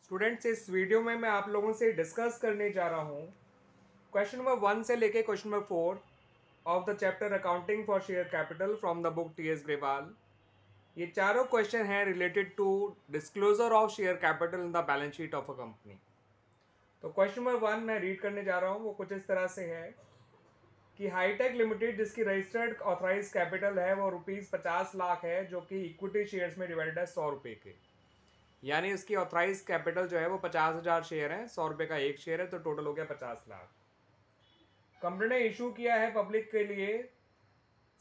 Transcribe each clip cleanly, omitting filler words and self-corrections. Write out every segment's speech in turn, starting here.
Students, इस video में मैं आप लोगों से डिस्कस करने जा रहा हूँ क्वेश्चन नंबर 1 से लेके question number 4 of the chapter accounting for share capital from the book T S Grewal. ये चारों क्वेश्चन हैं related to disclosure of share capital in the balance sheet of a company. तो क्वेश्चन नंबर 1 मैं read करने जा रहा हूँ, वो कुछ इस तरह से है कि हाईटेक लिमिटेड जिसकी रजिस्टर्ड ऑथराइज कैपिटल है वो ₹50 लाख है, जो कि इक्विटी शेयर्स में डिवाइडेड है 100 रुपये के। यानी उसकी ऑथराइज कैपिटल जो है वो 50,000 शेयर है, 100 रुपये का एक शेयर है, तो टोटल हो गया 50 लाख। कंपनी ने इशू किया है पब्लिक के लिए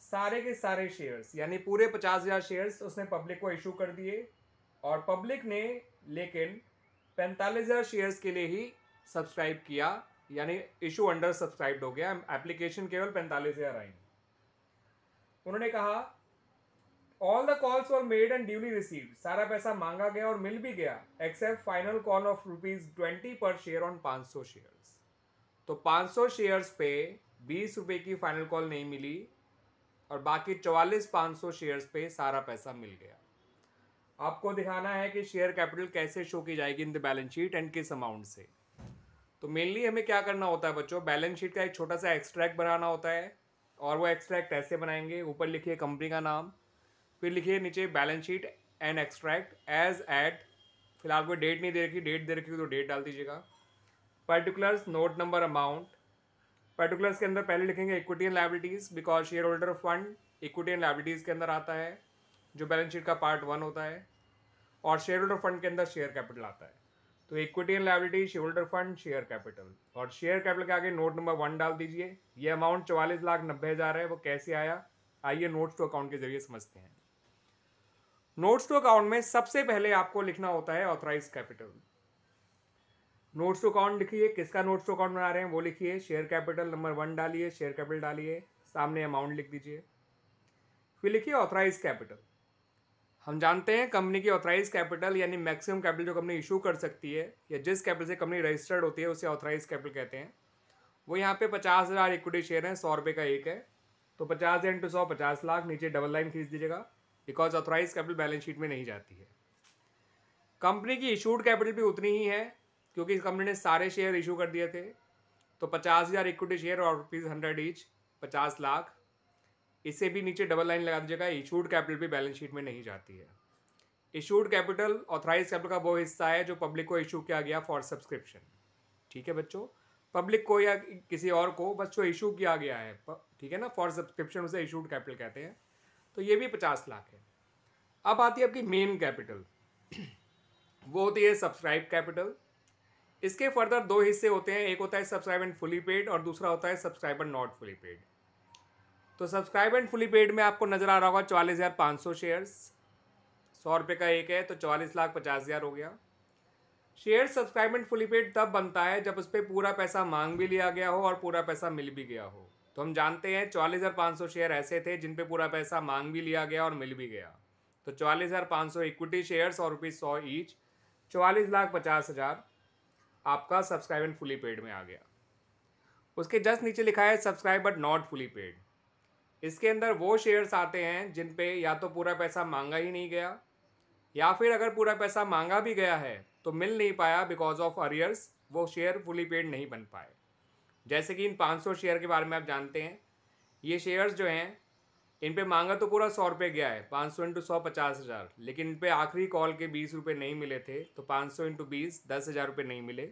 सारे के सारे शेयर्स, यानी पूरे 50,000 शेयर्स उसने पब्लिक को इशू कर दिए, और पब्लिक ने लेकिन 45,000 शेयर्स के लिए ही सब्सक्राइब किया, यानी इशू अंडर सब्सक्राइब्ड हो गया। एप्लीकेशन केवल 45,000 आई। उन्होंने कहा all the calls were made and duly received, सारा पैसा मांगा गया और मिल भी गया, एक्सेप्ट फाइनल कॉल ऑफ ₹20 पर शेयर ऑन 500 शेयर्स। तो 500 शेयर्स पे 20 रुपये की फाइनल कॉल नहीं मिली, और बाकी 44,500 शेयर्स पे सारा पैसा मिल गया। आपको दिखाना है कि शेयर कैपिटल कैसे शो की जाएगी इन द बैलेंस शीट एंड किस अमाउंट से। तो मेनली हमें क्या करना होता है बच्चों, बैलेंस शीट का एक छोटा सा एक्सट्रैक्ट बनाना होता है, और वो एक्सट्रैक्ट ऐसे बनाएंगे। ऊपर लिखिए कंपनी का नाम, फिर लिखिए नीचे balance sheet and extract as at, फिलहाल कोई डेट नहीं दे रखी, डेट दे रखी तो डेट डाल दीजिएगा। Particulars, note number, amount. Particulars के अंदर पहले लिखेंगे equity and liabilities, because share holder fund equity and liabilities के अंदर आता है, जो बैलेंस शीट का पार्ट 1 होता है, और शेयर होल्डर फंड के अंदर शेयर कैपिटल आता है। तो equity and liability, share holder fund, share capital, और शेयर कैपिटल के आगे नोट नंबर 1 डाल दीजिए। ये अमाउंट 44,90,000 है, वो कैसे आया आइए नोट्स टू अकाउंट के जरिए समझते हैं। नोट्स टू अकाउंट में सबसे पहले आपको लिखना होता है authorise capital. Notes to account लिखिए, किसका नोट्स टू अकाउंट बना रहे हैं वो लिखिए, शेयर कैपिटल नंबर 1 डालिए, शेयर कैपिटल डालिए, सामने अमाउंट लिख दीजिए, फिर लिखिए ऑथराइज कैपिटल। हम जानते हैं कंपनी की ऑथराइज कैपिटल यानी मैक्सिमम कैपिटल जो कंपनी इशू कर सकती है, या जिस कैपिटल से कंपनी रजिस्टर्ड होती है उसे ऑथराइज कैपिटल कहते हैं। वो यहाँ पे 50,000 इक्विटी शेयर हैं, 100 रुपये का एक है, तो 50,000 इंटू 100 50 लाख, नीचे डबल लाइन खींच दीजिएगा, because authorise capital balance sheet में नहीं जाती है। कंपनी की इशूड कैपिटल भी उतनी ही है, क्योंकि कंपनी ने सारे शेयर इशू कर दिए थे, तो 50,000 इक्विटी शेयर और ₹100 ईच, 50 लाख। इसे भी नीचे डबल लाइन लगा दीजिएगा, इशूड कैपिटल भी बैलेंस शीट में नहीं जाती है। इशूड कैपिटल ऑथराइज कैपिटल का वो हिस्सा है जो पब्लिक को इशू किया गया फॉर सब्सक्रिप्शन। ठीक है बच्चों, पब्लिक को या किसी और को बस जो इशू किया गया है, ठीक है ना, फॉर सब्सक्रिप्शन, उसे इशूड कैपिटल कहते हैं। तो ये भी 50 लाख है। अब आती है आपकी मेन कैपिटल, वो होती है सब्सक्राइब कैपिटल। इसके फर्दर 2 हिस्से होते हैं, एक होता है सब्सक्राइब एंड फुली पेड, और दूसरा होता है subscribe and not fully paid. तो सब्सक्राइब एंड फुली पेड में आपको नजर आ रहा होगा 44,500 शेयर्स, 100 रुपये का एक है, तो 44,50,000 हो गया। Share subscribe and fully paid तब बनता है जब उस पर पूरा पैसा मांग भी लिया गया हो और पूरा पैसा मिल भी गया हो। तो हम जानते हैं 44,500 शेयर ऐसे थे जिन पे पूरा पैसा मांग भी लिया गया और मिल भी गया। तो 44,500 इक्विटी शेयर्स और ₹100 ईच, 44,50,000 आपका सब्सक्राइब एंड फुली पेड में आ गया। उसके जस्ट नीचे लिखा है subscribe but not fully paid. इसके अंदर वो शेयर्स आते हैं जिन पे या तो पूरा पैसा मांगा ही नहीं गया, या फिर अगर पूरा पैसा मांगा भी गया है तो मिल नहीं पाया बिकॉज ऑफ अरियर्स, वो शेयर फुली पेड नहीं बन पाए। जैसे कि इन 500 शेयर के बारे में आप जानते हैं, ये शेयर्स जो हैं इन पे मांगा तो पूरा 100 रुपये गया है, 500 इंटू 100 50,000, लेकिन इन पे आखिरी कॉल के 20 रुपये नहीं मिले थे, तो 500 इंटू 20 10,000 रुपये नहीं मिले।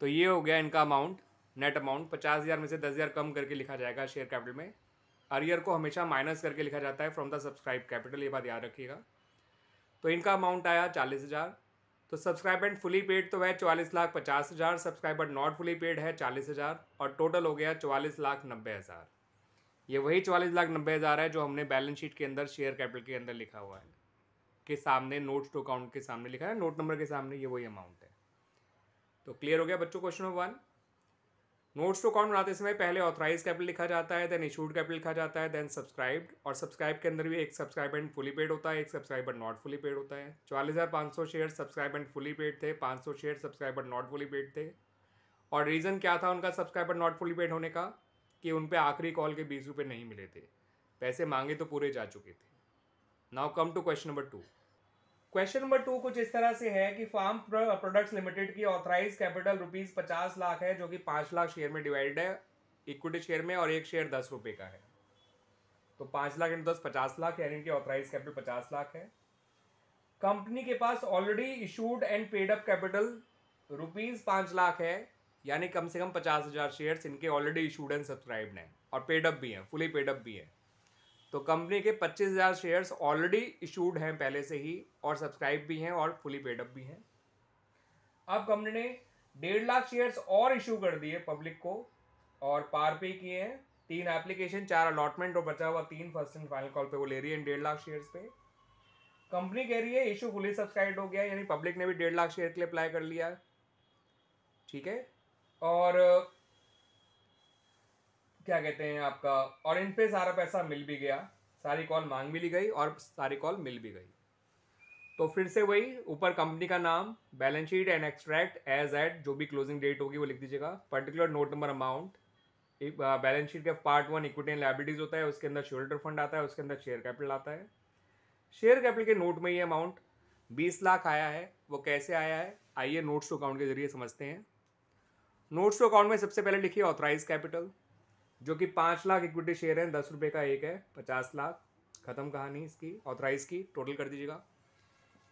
तो ये हो गया इनका अमाउंट, नेट अमाउंट। 50,000 में से 10,000 कम करके लिखा जाएगा शेयर कैपिटल में। अरियर को हमेशा माइनस करके लिखा जाता है फ्रॉम द सब्सक्राइब कैपिटल, ये बात याद रखिएगा। तो इनका अमाउंट आया 40,000। तो सब्सक्राइब एंड फुली पेड तो है 44,50,000, subscribe but not fully paid है 40,000, और टोटल हो गया 44,90,000। ये वही 44,90,000 है जो हमने बैलेंस शीट के अंदर शेयर कैपिटल के अंदर लिखा हुआ है, के सामने नोट्स टू अकाउंट के सामने लिखा है, नोट नंबर के सामने, ये वही अमाउंट है। तो क्लियर हो गया बच्चों question number 1। Notes to account बनाते समय पहले ऑथराइज कैपिटल लिखा जाता है, देन इशूड कैपिटल लिखा जाता है, देन सब्सक्राइब्ड, और सब्सक्राइब के अंदर भी एक सब्सक्राइब एंड फुली पेड होता है, एक subscribe but not fully paid होता है। 44,500 share subscribe and fully paid थे, 500 share subscribe but not fully paid थे। और रीज़न क्या था उनका subscribe but not fully paid होने का, कि उन पे आखिरी कॉल के 20 रुपये नहीं मिले थे, पैसे मांगे तो पूरे जा चुके थे। Now come to question number 2। Question number 2 कुछ इस तरह से है कि फार्म प्रोडक्ट्स लिमिटेड की ऑथराइज कैपिटल रुपीज 50 लाख है, जो कि 5 लाख शेयर में डिवाइड है इक्विटी शेयर में, और एक शेयर 10 रुपए का है। तो 5 लाख इंटू 10 50 लाख, यानी कि ऑथराइज कैपिटल 50 लाख है। कंपनी के पास already issued and paid up capital rupees 5 lakh है, यानी कम से कम 50,000 शेयर्स इनके ऑलरेडी इशूड एंड सब्सक्राइब्ड हैं और पेड अप भी हैं, फुली पेड अप भी हैं। तो कंपनी के 25,000 शेयर्स ऑलरेडी इशूड हैं पहले से ही, और सब्सक्राइब भी हैं और फुली पेड अप भी हैं। अब कंपनी ने 1.5 लाख शेयर्स और इशू कर दिए पब्लिक को, और पार पे किए हैं 3 एप्लीकेशन, 4 अलॉटमेंट, और बचा हुआ 3 फर्स्ट एंड फाइनल कॉल पे वो ले रही है 1.5 लाख शेयर्स पे। कंपनी कह रही है इशू फुली सब्सक्राइब हो गया, यानी पब्लिक ने भी 1.5 लाख शेयर के लिए अप्लाई कर लिया, ठीक है। और क्या कहते हैं आपका, और इन पे सारा पैसा मिल भी गया, सारी कॉल मांग भी ली गई और सारी कॉल मिल भी गई। तो फिर से वही ऊपर कंपनी का नाम, balance sheet and extract as at, जो भी क्लोजिंग डेट होगी वो लिख दीजिएगा, particular note number amount. Balance sheet का पार्ट 1 इक्विटी एंड लायबिलिटीज होता है, उसके अंदर शेयरहोल्डर फंड आता है, उसके अंदर शेयर कैपिटल आता है। शेयर कैपिटल के नोट में ये अमाउंट 20 लाख आया है। वो कैसे आया है, आइए नोट्स टू अकाउंट के जरिए समझते हैं। नोट्स टू अकाउंट में सबसे पहले लिखिए ऑथराइज कैपिटल, जो कि 5 लाख इक्विटी शेयर है, 10 रुपये का एक है, 50 लाख, खत्म कहानी इसकी ऑथराइज की, टोटल कर दीजिएगा।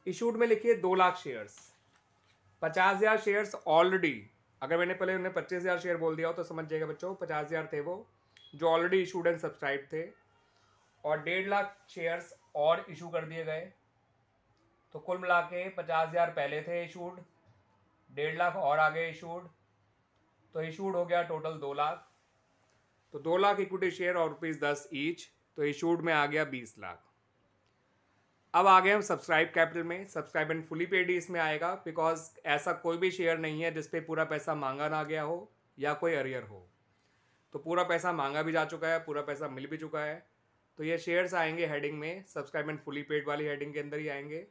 इशूड में लिखिए 2 लाख शेयर्स, 50,000 शेयर्स ऑलरेडी, अगर मैंने पहले उन्हें 25,000 शेयर बोल दिया हो तो समझ जाएगा बच्चों, 50,000 थे वो जो ऑलरेडी इशूड एंड सब्सक्राइब थे, और 1.5 लाख शेयर्स और इशू कर दिए गए। तो कुल मिला के 50,000 पहले थे इशूड, 1.5 लाख और आगे इशूड, तो इशूड हो गया टोटल 2 लाख। तो 2 लाख इक्विटी शेयर और ₹10 ईच, तो इशूड में आ गया 20 लाख। अब आ गए हम सब्सक्राइब कैपिटल में। सब्सक्राइब एंड फुली पेड इसमें आएगा, बिकॉज ऐसा कोई भी शेयर नहीं है जिसपे पूरा पैसा मांगा ना गया हो या कोई अरियर हो। तो पूरा पैसा मांगा भी जा चुका है, पूरा पैसा मिल भी चुका है। तो ये शेयर्स आएंगे हेडिंग में, सब्सक्राइब एंड फुली पेड वाली हेडिंग के अंदर ही आएंगे।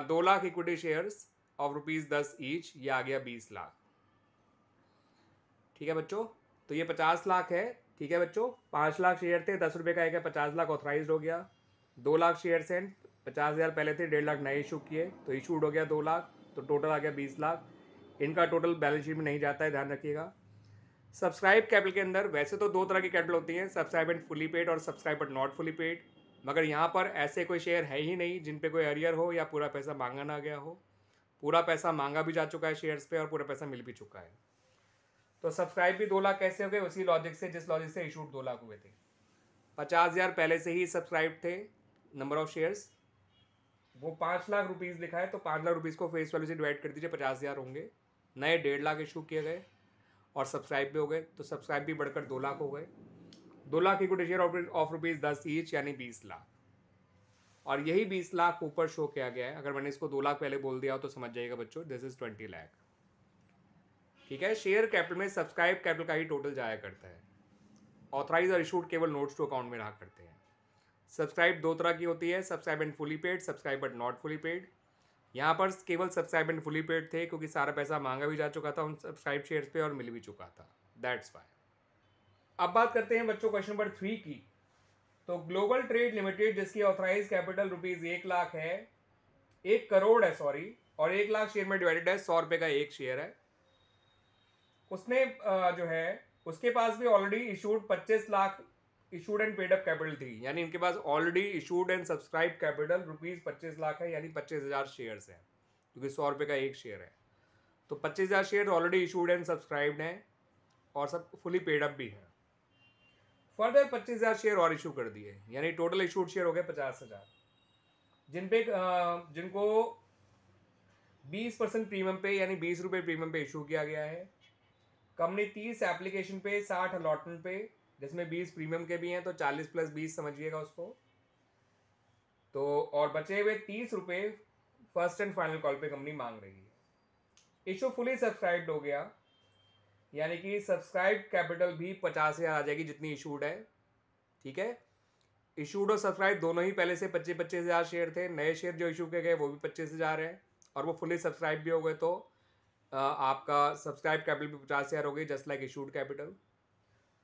2 lakh equity shares of ₹10 each, ये आ गया 20 लाख, ठीक है बच्चों। तो ये 50 लाख है, ठीक है बच्चों। 5 लाख शेयर थे, 10 रुपये का एक है, 50 लाख ऑथराइज हो गया। 2 लाख शेयर्स हैं, 50,000 पहले थे, 1.5 लाख नए इशू किए, तो इशूड हो गया 2 लाख, तो टोटल आ गया 20 लाख। इनका टोटल बैलेंस शीट में नहीं जाता है, ध्यान रखिएगा। सब्सक्राइब कैपिटल के अंदर वैसे तो 2 तरह की कैपिटल होती हैं, सब्सक्राइब एंड फुली पेड और subscribe but not fully paid, मगर यहाँ पर ऐसे कोई शेयर है ही नहीं जिन पे कोई अरियर हो या पूरा पैसा मांगा ना गया हो। पूरा पैसा मांगा भी जा चुका है शेयर्स पे और पूरा पैसा मिल भी चुका है। तो सब्सक्राइब भी 2 लाख कैसे हो गए, उसी लॉजिक से जिस लॉजिक से इशूड 2 लाख हुए थे। 50,000 पहले से ही सब्सक्राइब थे, नंबर ऑफ शेयर्स, वो 5 लाख रुपीज़ लिखा है, तो 5 लाख रुपीज़ को फेस वैल्यू से डिवाइड कर दीजिए, 50,000 होंगे। नए 1.5 लाख इशू किए गए और सब्सक्राइब भी हो गए, तो सब्सक्राइब भी बढ़कर 2 लाख हो गए। 2 lakh equity share of ₹10 each, यानी 20 लाख। और यही 20 लाख ऊपर शो किया गया है। अगर मैंने इसको 2 लाख पहले बोल दिया हो तो समझ जाइएगा बच्चों, दिस इज 20 लाख, ठीक है। शेयर कैपिटल में सब्सक्राइब कैपिटल का ही टोटल जाया करता है। ऑथराइज और इशूड केवल नोट्स टू अकाउंट में रहा करते हैं। सब्सक्राइब 2 तरह की होती है, subscribe and fully paid, subscribe but not fully paid. यहाँ पर केवल सब्सक्राइब एंड फुली पेड थे, क्योंकि सारा पैसा मांगा भी जा चुका था उन सब्सक्राइब शेयर्स पे और मिल भी चुका था, दैट्स वाई। अब बात करते हैं बच्चों क्वेश्चन नंबर 3 की। तो ग्लोबल ट्रेड लिमिटेड, जिसकी ऑथराइज कैपिटल ₹1 लाख है, 1 करोड़ है सॉरी, और 1 लाख शेयर में डिवाइडेड है, 100 रुपये का एक शेयर है। उसने जो है उसके पास भी already issued 25 lakh issued and paid up capital थी, यानी इनके पास already issued and subscribe capital ₹25 lakh है, यानी 25,000 शेयर्स हैं, क्योंकि 100 रुपये का एक शेयर है। तो 25,000 share already issued and subscribed हैं और सब फुली पेड अप भी है। फर्दर 25,000 शेयर और इशू कर दिए, यानी टोटल इशूड शेयर हो गए 50,000, जिनको 20% प्रीमियम पे, यानी 20 रुपये प्रीमियम पे इशू किया गया है। कंपनी 30 एप्लीकेशन पे, 60 अलॉटमेंट पे, जिसमें 20 प्रीमियम के भी हैं, तो 40 + 20 समझिएगा उसको। तो और बचे हुए 30 रुपये फर्स्ट एंड फाइनल कॉल पे कंपनी मांग रही है। इशू फुली सब्सक्राइब्ड हो गया, यानी कि सब्सक्राइब कैपिटल भी 50,000 आ जाएगी जितनी इशूड है, ठीक है। इशूड और सब्सक्राइब दोनों ही पहले से 25,000 शेयर थे, नए शेयर जो इशू किए गए वो भी 25,000 हैं, और वो फुली सब्सक्राइब भी हो गए, तो आपका सब्सक्राइब कैपिटल भी 50,000 हो गई, जस्ट लाइक इशूड कैपिटल।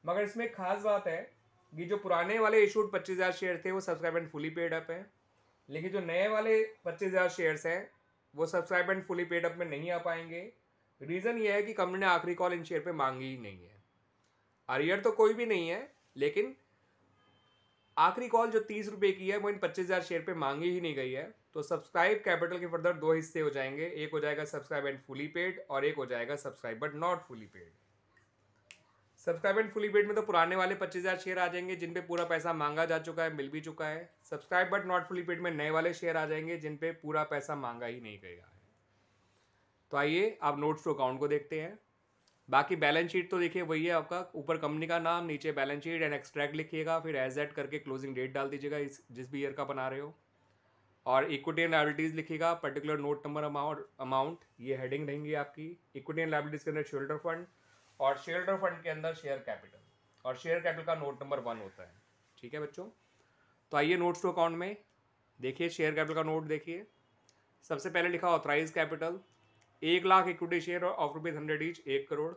मगर इसमें एक खास बात है कि जो पुराने वाले इशूड 25,000 शेयर थे वो subscribe and fully paid up हैं, लेकिन जो नए वाले 25,000 शेयर्स हैं वो subscribe and fully paid up में नहीं आ पाएंगे। रीज़न ये है कि कंपनी ने आखिरी कॉल इन शेयर पे मांगी ही नहीं है। अरियर तो कोई भी नहीं है, लेकिन आखिरी कॉल जो 30 रुपये की है वो इन 25,000 शेयर पे मांगी ही नहीं गई है। तो सब्सक्राइब कैपिटल के फर्दर दो हिस्से हो जाएंगे, एक हो जाएगा सब्सक्राइब एंड फुली पेड और एक हो जाएगा subscribe but not fully paid. Subscribe and fully paid में तो पुराने वाले 25,000 शेयर आ जाएंगे जिन पे पूरा पैसा मांगा जा चुका है, मिल भी चुका है। Subscribe but not fully paid में नए वाले शेयर आ जाएंगे जिन पे पूरा पैसा मांगा ही नहीं गया है। तो आइए आप नोट्स टू अकाउंट को देखते हैं। बाकी बैलेंस शीट तो देखिए वही है आपका, ऊपर कंपनी का नाम, नीचे बैलेंस शीट एंड एक्सट्रैक्ट लिखिएगा, फिर एज एट करके क्लोजिंग डेट डाल दीजिएगा जिस भी ईयर का बना रहे हो, और इक्विटी एंड लायबिलिटीज लिखिएगा, पर्टिकुलर नोट नंबर अमाउंट, ये हेडिंग रहेंगी आपकी। इक्विटी एंड लायबिलिटीज के अंदर शेयर होल्डर फंड और शेयर होल्डर फंड के अंदर शेयर कैपिटल, और शेयर कैपिटल का नोट नंबर 1 होता है। ठीक है बच्चों, तो आइए नोट्स टू अकाउंट में देखिए। शेयर कैपिटल का नोट देखिए, सबसे पहले लिखा authorise capital 1,00,000 equity share of ₹100 each, 1 crore.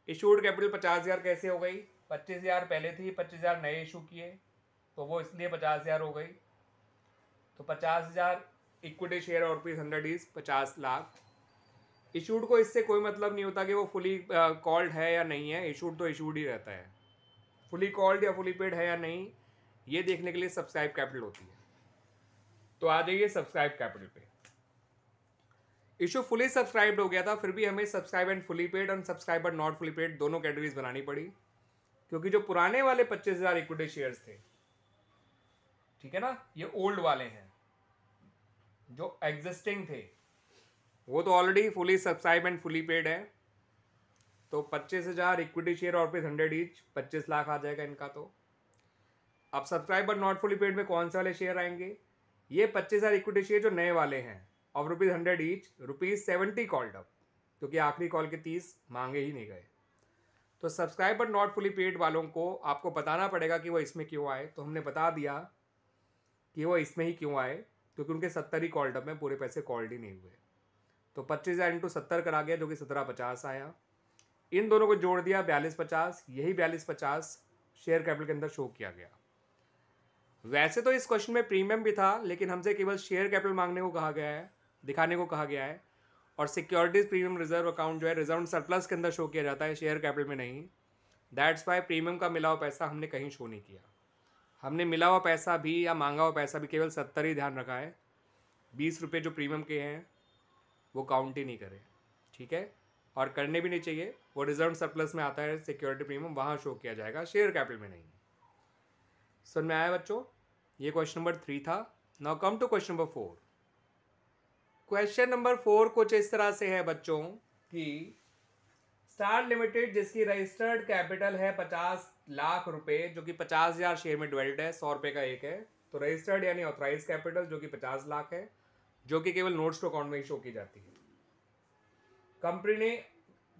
Issued capital 50,000 कैसे हो गई? 25,000 पहले थी, 25,000 नए इशू किए तो वो इसलिए 50,000 हो गई। तो 50,000 इक्विटी शेयर और ₹100 ईच 50 लाख। इशूड को इससे कोई मतलब नहीं होता कि वो फुली कॉल्ड है या नहीं है, इशूड तो इशूड ही रहता है। फुली कॉल्ड या फुली पेड है या नहीं, ये देखने के लिए सब्सक्राइब कैपिटल होती है। तो आ जाइए सब्सक्राइब कैपिटल पे। इशू फुली सब्सक्राइब्ड हो गया था, फिर भी हमें सब्सक्राइब एंड फुली पेड और subscribe but not fully paid दोनों कैटेगरीज बनानी पड़ी, क्योंकि जो पुराने वाले 25,000 इक्विटी शेयर्स थे, ठीक है ना, ये ओल्ड वाले हैं, जो एग्जिस्टिंग थे वो तो already fully subscribe and fully paid है। तो 25,000 इक्विटी शेयर और ₹100 ईच 25 लाख आ जाएगा इनका। तो अब subscribe but not fully paid में कौन से वाले शेयर आएंगे? ये 25,000 इक्विटी शेयर जो नए वाले हैं ऑफ ₹100 ईच, ₹70 कॉल्ड अप, क्योंकि आखिरी कॉल के 30 मांगे ही नहीं गए। तो subscribe but not fully paid वालों को आपको बताना पड़ेगा कि वो इसमें क्यों आए। तो हमने बता दिया कि वो इसमें ही क्यों आए, क्योंकि उनके 70 ही कॉल्ड अप में, पूरे पैसे कॉल्ड ही नहीं हुए। तो 25,000 इंटू 70 करा गया, जो कि 1750 आया। इन दोनों को जोड़ दिया 4250, यही 4250 शेयर कैपिटल के अंदर शो किया गया। वैसे तो इस क्वेश्चन में प्रीमियम भी था, लेकिन हमसे केवल शेयर कैपिटल मांगने को कहा गया है, दिखाने को कहा गया है, और सिक्योरिटीज प्रीमियम रिजर्व अकाउंट जो है रिजर्व सरप्लस के अंदर शो किया जाता है, शेयर कैपिटल में नहीं। दैट्स वाई प्रीमियम का मिला हुआ पैसा हमने कहीं शो नहीं किया। हमने मिला हुआ पैसा भी या मांगा हुआ पैसा भी केवल 70 ही ध्यान रखा है, 20 रुपये जो प्रीमियम के हैं वो काउंट ही नहीं करे। ठीक है, और करने भी नहीं चाहिए, वो रिजर्व सरप्लस में आता है सिक्योरिटी प्रीमियम, वहाँ शो किया जाएगा, शेयर कैपिटल में नहीं। समझ में आया बच्चों? ये क्वेश्चन नंबर 3 था। Now come to question number 4। Question number 4 कुछ इस तरह से है बच्चों कि स्टार लिमिटेड जिसकी रजिस्टर्ड कैपिटल है 50 लाख रुपए, जो कि 50,000 शेयर में डिवाइडेड है, 100 रुपये का एक है। तो रजिस्टर्ड यानी ऑथराइज कैपिटल जो कि 50 लाख है, जो कि केवल नोट्स टू अकाउंट में ही शो की जाती है। कंपनी ने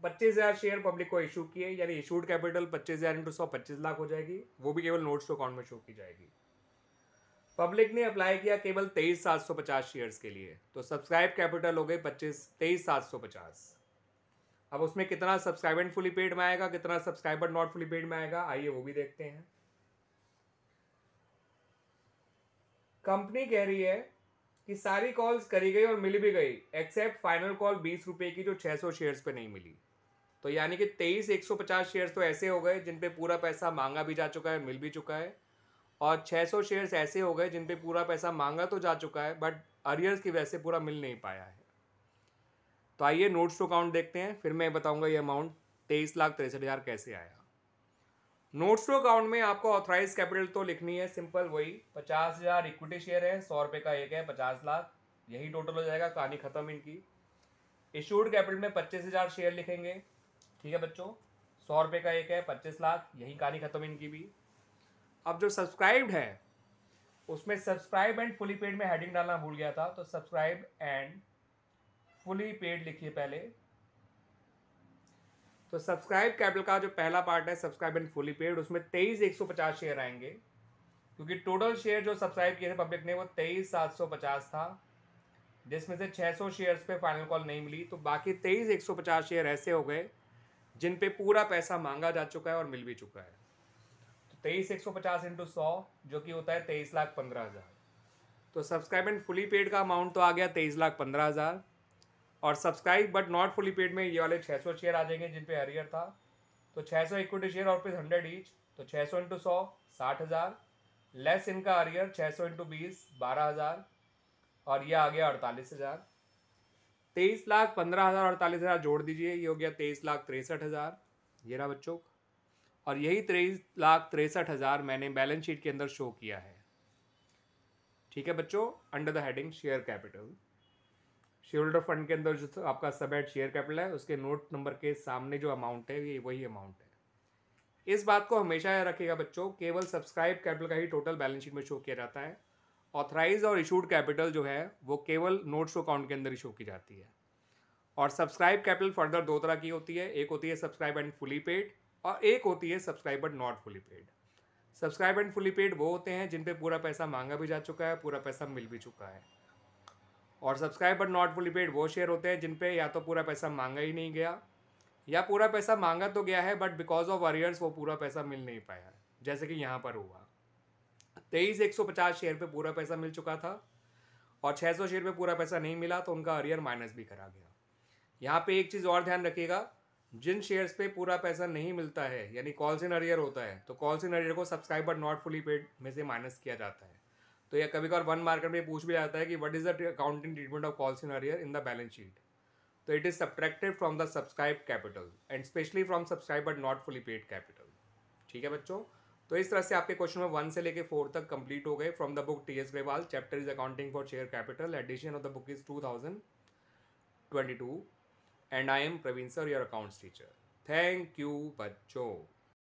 25,000 शेयर पब्लिक को इशू किए, यानी इशूड कैपिटल 25,000 इंटू 100 25 लाख हो जाएगी, वो भी केवल नोट्स टू अकाउंट में शो की जाएगी। पब्लिक ने अप्लाई किया केवल 23,750 शेयर्स के लिए, तो सब्सक्राइब कैपिटल हो गई 23,750। अब उसमें कितना सब्सक्राइब एंड फुली पेड में आएगा, कितना subscribe but not fully paid में आएगा, आइए वो भी देखते हैं। कंपनी कह रही है कि सारी कॉल्स करी गई और मिल भी गई, एक्सेप्ट फाइनल कॉल 20 रुपये की, जो 600 शेयर्स पे नहीं मिली। तो यानी कि 23,150 शेयर्स तो ऐसे हो गए जिन पे पूरा पैसा मांगा भी जा चुका है, मिल भी चुका है, और 600 शेयर्स ऐसे हो गए जिन पे पूरा पैसा मांगा तो जा चुका है बट अरियर्स की वजह से पूरा मिल नहीं पाया है। तो आइए नोट्स टू अकाउंट देखते हैं, फिर मैं बताऊंगा ये अमाउंट 23,63,000 कैसे आया। नोट्स टू अकाउंट में आपको ऑथराइज कैपिटल तो लिखनी है, सिंपल वही 50,000 इक्विटी शेयर है, 100 रुपये का एक है, 50 लाख, यही टोटल हो जाएगा, कहानी खत्म इनकी। इशूड कैपिटल में 25,000 शेयर लिखेंगे, ठीक है बच्चों, 100 रुपये का एक है, 25 लाख, यही कहानी खत्म इनकी भी। अब जो सब्सक्राइब्ड है उसमें सब्सक्राइब एंड फुली पेड में हेडिंग डालना भूल गया था, तो सब्सक्राइब एंड फुली पेड लिखिए पहले। तो सब्सक्राइब कैपिटल का जो पहला पार्ट है सब्सक्राइब एंड फुली पेड, उसमें 23,150 शेयर आएंगे, क्योंकि टोटल शेयर जो सब्सक्राइब किए थे पब्लिक ने वो 23,750 था, जिसमें से 600 शेयर्स पे फाइनल कॉल नहीं मिली। तो बाकी 23,150 शेयर ऐसे हो गए जिन पे पूरा पैसा मांगा जा चुका है और मिल भी चुका है। तो 23,150 इंटू 100 जो कि होता है 23,15,000। तो सब्सक्राइब एंड फुली पेड का अमाउंट तो आ गया 23,15,000, और subscribe but not fully paid में ये वाले 600 शेयर आ जाएंगे जिन पे हरियर था। तो 600 इक्विटी शेयर और रुपीज़ 100 ईच, तो 600 इंटू 100 60,000, लेस इनका हरियर 600 इंटू 20 12,000, और ये आ गया 48,000। 23,15,000 48,000 जोड़ दीजिए, ये हो गया 23,63,000। ये रहा बच्चों, और यही 23,63,000 मैंने बैलेंस शीट के अंदर शो किया है। ठीक है बच्चों, under the heading share capital. Share holder fund के अंदर जो आपका सब हेड शेयर कैपिटल है, उसके नोट नंबर के सामने जो अमाउंट है ये वही अमाउंट है। इस बात को हमेशा याद रखिएगा बच्चों, केवल सब्सक्राइब कैपिटल का ही टोटल बैलेंस शीट में शो किया जाता है। ऑथराइज और इशूड कैपिटल जो है वो केवल नोट्स टू अकाउंट के अंदर ही शो की जाती है। और सब्सक्राइब कैपिटल फर्दर दो तरह की होती है, एक होती है सब्सक्राइब एंड फुली पेड, और एक होती है subscribe but not fully paid. Subscribe and fully paid वो होते हैं जिन पे पूरा पैसा मांगा भी जा चुका है, पूरा पैसा मिल भी चुका है। और subscribe but not fully paid वो शेयर होते हैं जिन पे या तो पूरा पैसा मांगा ही नहीं गया, या पूरा पैसा मांगा तो गया है बट बिकॉज ऑफ अरियर्स वो पूरा पैसा मिल नहीं पाया, जैसे कि यहाँ पर हुआ 23,150 शेयर पे पूरा पैसा मिल चुका था और 600 शेयर पे पूरा पैसा नहीं मिला, तो उनका अरियर माइनस भी करा गया। यहाँ पे एक चीज़ और ध्यान रखिएगा, जिन शेयर्स पे पूरा पैसा नहीं मिलता है यानी कॉल्स इन अरियर होता है, तो कॉल्स इन अरियर को subscribe but not fully paid में से माइनस किया जाता है। तो यह कभी कभार वन मार्केट में पूछ भी जाता है कि what is the accounting treatment of calls in arrear in the balance sheet. तो it is subtracted from the subscribe capital and specially from subscribe but not fully paid capital. ठीक है बच्चों, तो इस तरह से आपके क्वेश्चन में 1 से लेके 4 तक कंप्लीट हो गए from the book T S. Grewal. Chapter is accounting for share capital, edition of the book is 2022 and I am Praveen sir, your accounts teacher. Thank you बच्चों।